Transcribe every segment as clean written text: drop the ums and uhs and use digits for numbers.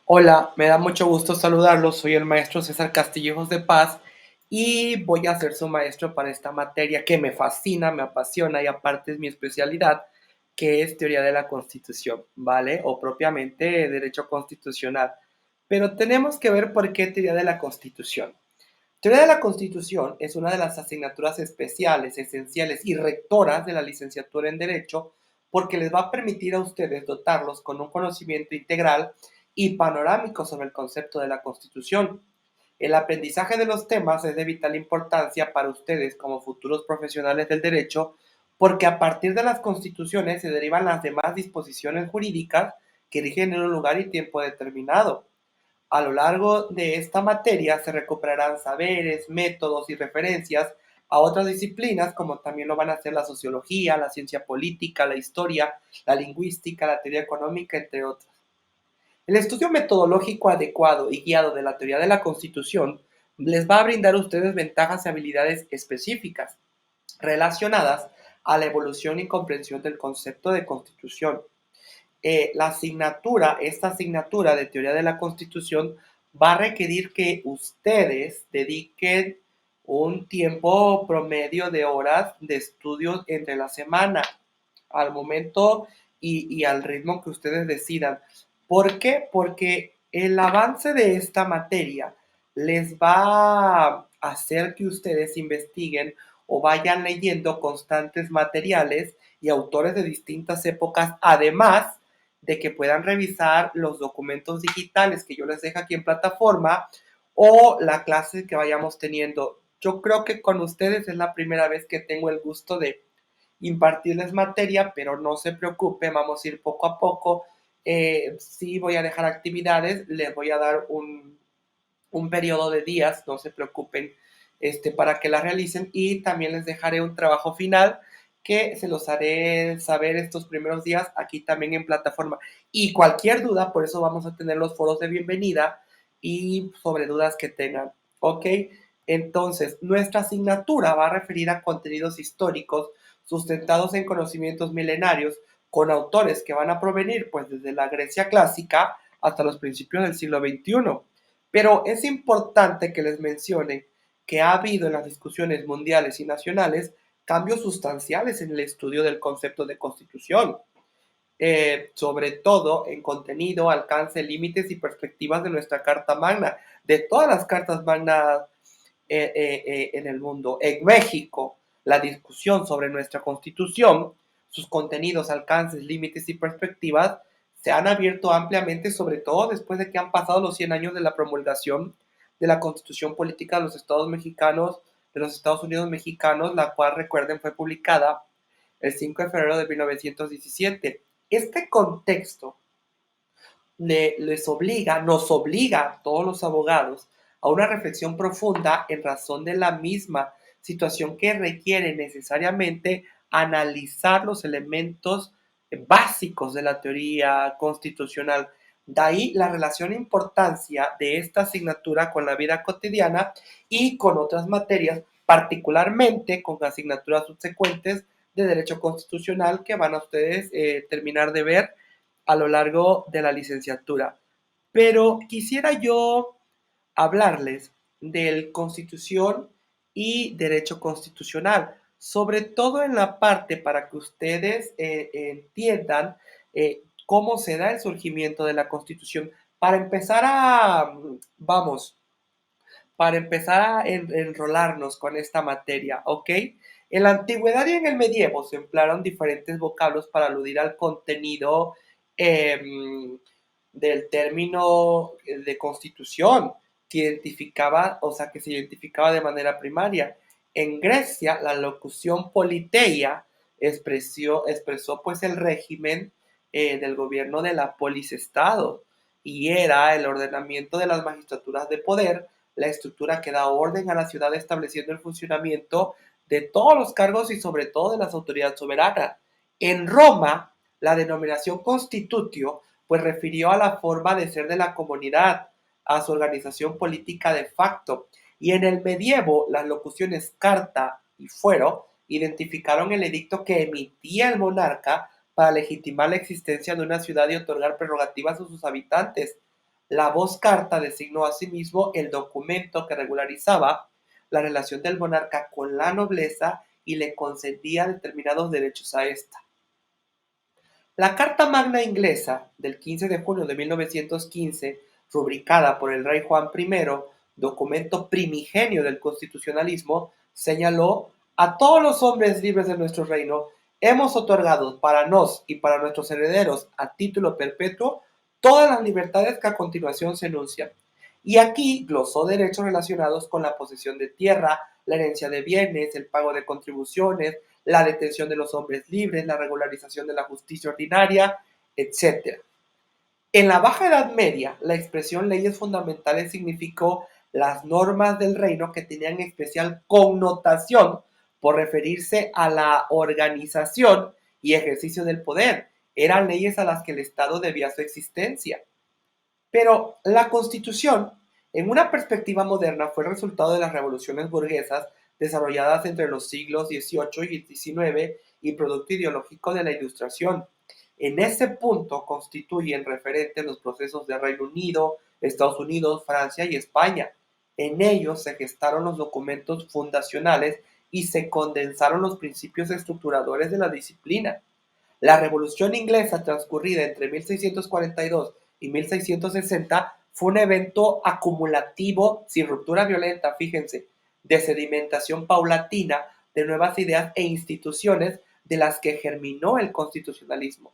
Hola, me da mucho gusto saludarlos. Soy el maestro César Castillejos de Paz y voy a ser su maestro para esta materia que me fascina, me apasiona y aparte es mi especialidad, que es teoría de la Constitución, ¿vale? O propiamente derecho constitucional. Pero tenemos que ver por qué teoría de la Constitución. Teoría de la Constitución es una de las asignaturas especiales, esenciales y rectoras de la licenciatura en Derecho porque les va a permitir a ustedes dotarlos con un conocimiento integral y panorámico sobre el concepto de la Constitución. El aprendizaje de los temas es de vital importancia para ustedes como futuros profesionales del derecho porque a partir de las constituciones se derivan las demás disposiciones jurídicas que rigen en un lugar y tiempo determinado. A lo largo de esta materia se recuperarán saberes, métodos y referencias a otras disciplinas como también lo van a hacer la sociología, la ciencia política, la historia, la lingüística, la teoría económica, entre otras. El estudio metodológico adecuado y guiado de la teoría de la Constitución les va a brindar a ustedes ventajas y habilidades específicas relacionadas a la evolución y comprensión del concepto de Constitución. Esta asignatura de teoría de la Constitución va a requerir que ustedes dediquen un tiempo promedio de horas de estudio entre la semana, al momento y al ritmo que ustedes decidan. ¿Por qué? Porque el avance de esta materia les va a hacer que ustedes investiguen o vayan leyendo constantes materiales y autores de distintas épocas, además de que puedan revisar los documentos digitales que yo les dejo aquí en plataforma o la clase que vayamos teniendo. Yo creo que con ustedes es la primera vez que tengo el gusto de impartirles materia, pero no se preocupen, vamos a ir poco a poco. Sí voy a dejar actividades, les voy a dar un periodo de días, no se preocupen, para que la realicen y también les dejaré un trabajo final que se los haré saber estos primeros días aquí también en plataforma. Y cualquier duda, por eso vamos a tener los foros de bienvenida y sobre dudas que tengan, ¿ok? Entonces, nuestra asignatura va a referir a contenidos históricos sustentados en conocimientos milenarios con autores que van a provenir pues desde la Grecia clásica hasta los principios del siglo XXI. Pero es importante que les mencione que ha habido en las discusiones mundiales y nacionales cambios sustanciales en el estudio del concepto de constitución, sobre todo en contenido, alcance, límites y perspectivas de nuestra Carta Magna, de todas las cartas magnas en el mundo. En México, la discusión sobre nuestra constitución, sus contenidos, alcances, límites y perspectivas se han abierto ampliamente, sobre todo después de que han pasado los 100 años de la promulgación de la Constitución Política de los Estados Mexicanos, de los Estados Unidos Mexicanos, la cual, recuerden, fue publicada el 5 de febrero de 1917. Este contexto nos obliga a todos los abogados a una reflexión profunda en razón de la misma situación que requiere necesariamente analizar los elementos básicos de la teoría constitucional. De ahí la relación e importancia de esta asignatura con la vida cotidiana y con otras materias, particularmente con asignaturas subsecuentes de derecho constitucional que van a ustedes terminar de ver a lo largo de la licenciatura. Pero quisiera yo hablarles del Constitución y Derecho Constitucional, sobre todo en la parte para que ustedes entiendan cómo se da el surgimiento de la Constitución. Para empezar vamos, para empezar a enrolarnos con esta materia, ¿ok? En la antigüedad y en el medievo se emplearon diferentes vocablos para aludir al contenido eh, del término de constitución que identificaba, o sea, que se identificaba de manera primaria. En Grecia, la locución politeia expresó pues el régimen del gobierno de la polis estado y era el ordenamiento de las magistraturas de poder, la estructura que da orden a la ciudad estableciendo el funcionamiento de todos los cargos y sobre todo de las autoridades soberanas. En Roma, la denominación constitutio pues refirió a la forma de ser de la comunidad, a su organización política de facto. Y en el medievo, las locuciones carta y fuero identificaron el edicto que emitía el monarca para legitimar la existencia de una ciudad y otorgar prerrogativas a sus habitantes. La voz carta designó asimismo el documento que regularizaba la relación del monarca con la nobleza y le concedía determinados derechos a ésta. La Carta Magna inglesa del 15 de junio de 1915, rubricada por el rey Juan I, documento primigenio del constitucionalismo, señaló: a todos los hombres libres de nuestro reino hemos otorgado para nos y para nuestros herederos a título perpetuo todas las libertades que a continuación se enuncian. Y aquí glosó derechos relacionados con la posesión de tierra, la herencia de bienes, el pago de contribuciones, la detención de los hombres libres, la regularización de la justicia ordinaria, etc. En la Baja Edad Media, la expresión leyes fundamentales significó las normas del reino que tenían especial connotación por referirse a la organización y ejercicio del poder. Eran leyes a las que el Estado debía su existencia. Pero la Constitución, en una perspectiva moderna, fue el resultado de las revoluciones burguesas desarrolladas entre los siglos XVIII y XIX y producto ideológico de la Ilustración. En ese punto constituyen referentes los procesos de Reino Unido, Estados Unidos, Francia y España. En ellos se gestaron los documentos fundacionales y se condensaron los principios estructuradores de la disciplina. La Revolución Inglesa, transcurrida entre 1642 y 1660, fue un evento acumulativo, sin ruptura violenta, fíjense, de sedimentación paulatina de nuevas ideas e instituciones de las que germinó el constitucionalismo.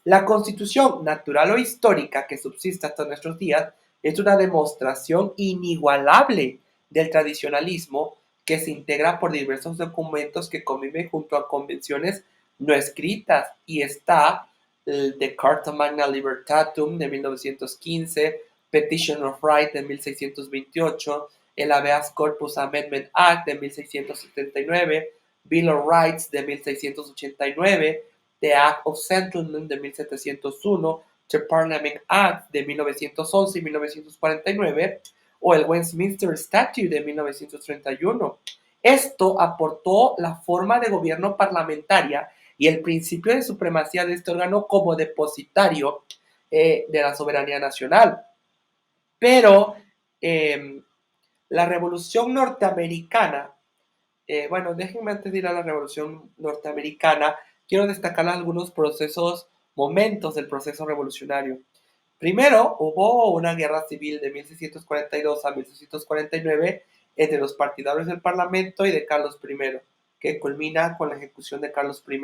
La Constitución, natural o histórica, que subsiste hasta nuestros días, es una demostración inigualable del tradicionalismo que se integra por diversos documentos que conviven junto a convenciones no escritas, y está el de Carta Magna Libertatum de 1915, Petition of Right de 1628, el Habeas Corpus Amendment Act de 1679, Bill of Rights de 1689, The Act of Settlement de 1701, The Parliament Act de 1911 y 1949, o el Westminster Statute de 1931. Esto aportó la forma de gobierno parlamentaria y el principio de supremacía de este órgano como depositario de la soberanía nacional. Pero la Revolución Norteamericana, bueno, déjenme antes de ir a la Revolución Norteamericana, quiero destacar algunos momentos del proceso revolucionario. Primero, hubo una guerra civil de 1642 a 1649 entre los partidarios del Parlamento y de Carlos I, que culmina con la ejecución de Carlos I.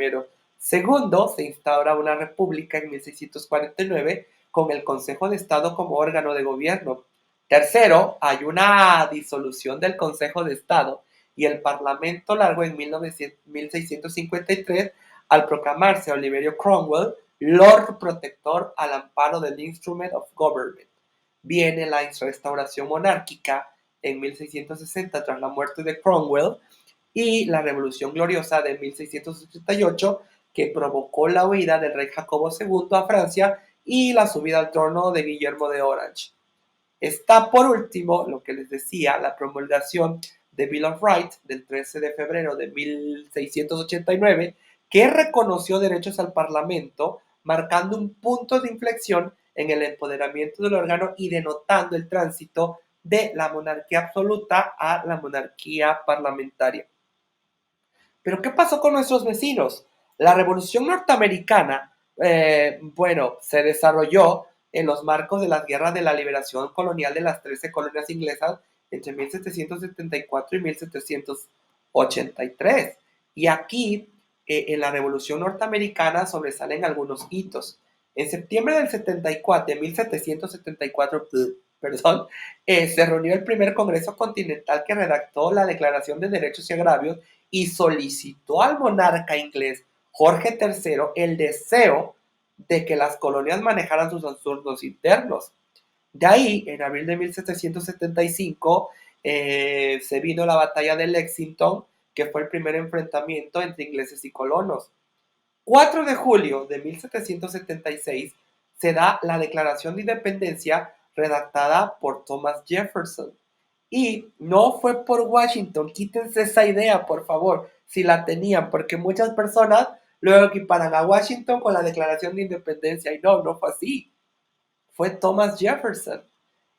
Segundo, se instaura una república en 1649 con el Consejo de Estado como órgano de gobierno. Tercero, hay una disolución del Consejo de Estado y el Parlamento largó en 1653 al proclamarse a Oliverio Cromwell Lord Protector al amparo del Instrument of Government. Viene la restauración monárquica en 1660 tras la muerte de Cromwell y la Revolución Gloriosa de 1688 que provocó la huida del rey Jacobo II a Francia y la subida al trono de Guillermo de Orange. Está por último, lo que les decía, la promulgación de Bill of Rights del 13 de febrero de 1689, que reconoció derechos al Parlamento, marcando un punto de inflexión en el empoderamiento del órgano y denotando el tránsito de la monarquía absoluta a la monarquía parlamentaria. Pero ¿qué pasó con nuestros vecinos? La Revolución Norteamericana, se desarrolló en los marcos de las guerras de la liberación colonial de las 13 colonias inglesas entre 1774 y 1783. Y aquí, en la Revolución Norteamericana, sobresalen algunos hitos. En septiembre del 74, de 1774, perdón, se reunió el primer Congreso Continental que redactó la Declaración de Derechos y Agravios y solicitó al monarca inglés Jorge III el deseo de que las colonias manejaran sus asuntos internos. De ahí, en abril de 1775, se vino la batalla de Lexington, que fue el primer enfrentamiento entre ingleses y colonos. 4 de julio de 1776 se da la Declaración de Independencia redactada por Thomas Jefferson. Y no fue por Washington, quítense esa idea, por favor, si la tenían, porque muchas personas luego equiparan a Washington con la Declaración de Independencia y no fue así. fue Thomas Jefferson.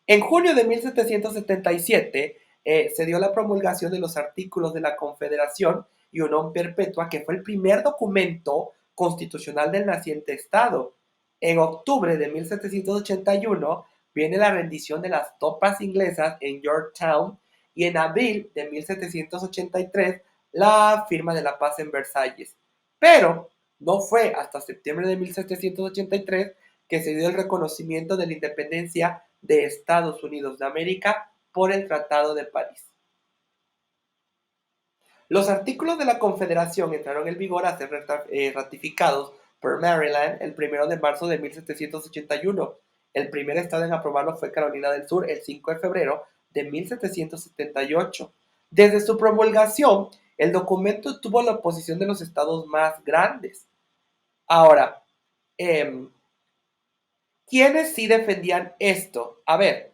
En junio de 1777 se dio la promulgación de los Artículos de la Confederación y Unión Perpetua, que fue el primer documento constitucional del naciente Estado. En octubre de 1781 viene la rendición de las tropas inglesas en Yorktown y en abril de 1783 la firma de la paz en Versalles. Pero no fue hasta septiembre de 1783 que se dio el reconocimiento de la independencia de Estados Unidos de América por el Tratado de París. Los artículos de la Confederación entraron en vigor a ser ratificados por Maryland el 1 de marzo de 1781. El primer estado en aprobarlo fue Carolina del Sur el 5 de febrero de 1778. Desde su promulgación, el documento tuvo la oposición de los estados más grandes. Ahora, ¿quiénes sí defendían esto? A ver,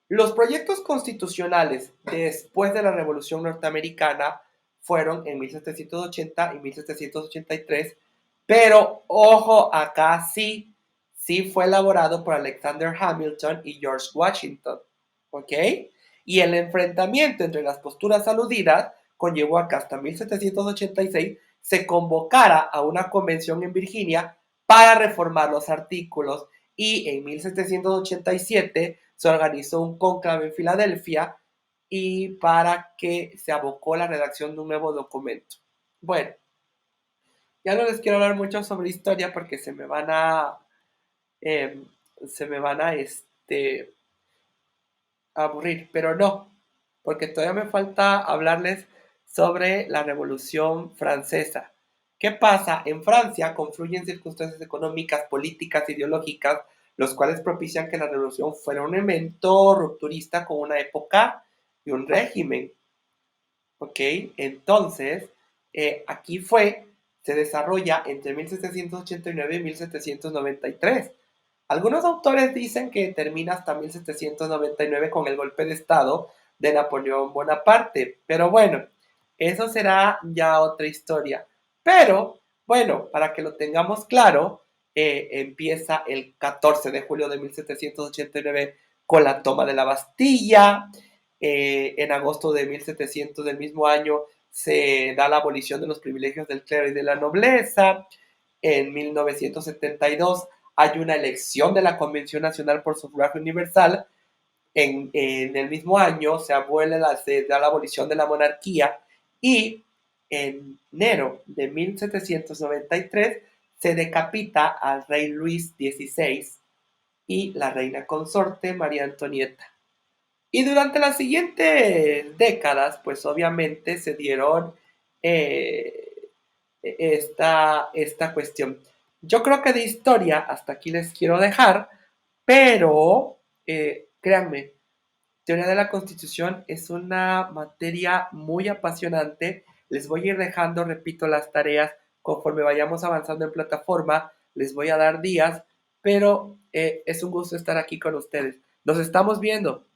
los proyectos constitucionales después de la Revolución Norteamericana fueron en 1780 y 1783, pero ojo, acá sí fue elaborado por Alexander Hamilton y George Washington, ¿ok? Y el enfrentamiento entre las posturas aludidas conllevó a que hasta 1786 se convocara a una convención en Virginia para reformar los artículos y en 1787 se organizó un cónclave en Filadelfia y para que se abocó la redacción de un nuevo documento. Bueno, ya no les quiero hablar mucho sobre historia porque eh, se me van a aburrir, pero no, porque todavía me falta hablarles sobre la Revolución Francesa. ¿Qué pasa? En Francia confluyen circunstancias económicas, políticas, ideológicas, los cuales propician que la revolución fuera un evento rupturista con una época y un régimen. ¿Ok? Entonces, se desarrolla entre 1789 y 1793. Algunos autores dicen que termina hasta 1799 con el golpe de Estado de Napoleón Bonaparte, pero bueno, eso será ya otra historia. Pero bueno, para que lo tengamos claro, empieza el 14 de julio de 1789 con la toma de la Bastilla. En agosto de 1700 del mismo año se da la abolición de los privilegios del clero y de la nobleza. En 1972 hay una elección de la Convención Nacional por Sufragio Universal. En el mismo año se da la abolición de la monarquía y en enero de 1793 se decapita al rey Luis XVI y la reina consorte María Antonieta. Y durante las siguientes décadas, pues obviamente se dieron eh, esta cuestión. Yo creo que de historia hasta aquí les quiero dejar, pero créanme, teoría de la Constitución es una materia muy apasionante. Les voy a ir dejando, repito, las tareas conforme vayamos avanzando en plataforma. Les voy a dar días, pero es un gusto estar aquí con ustedes. Nos estamos viendo.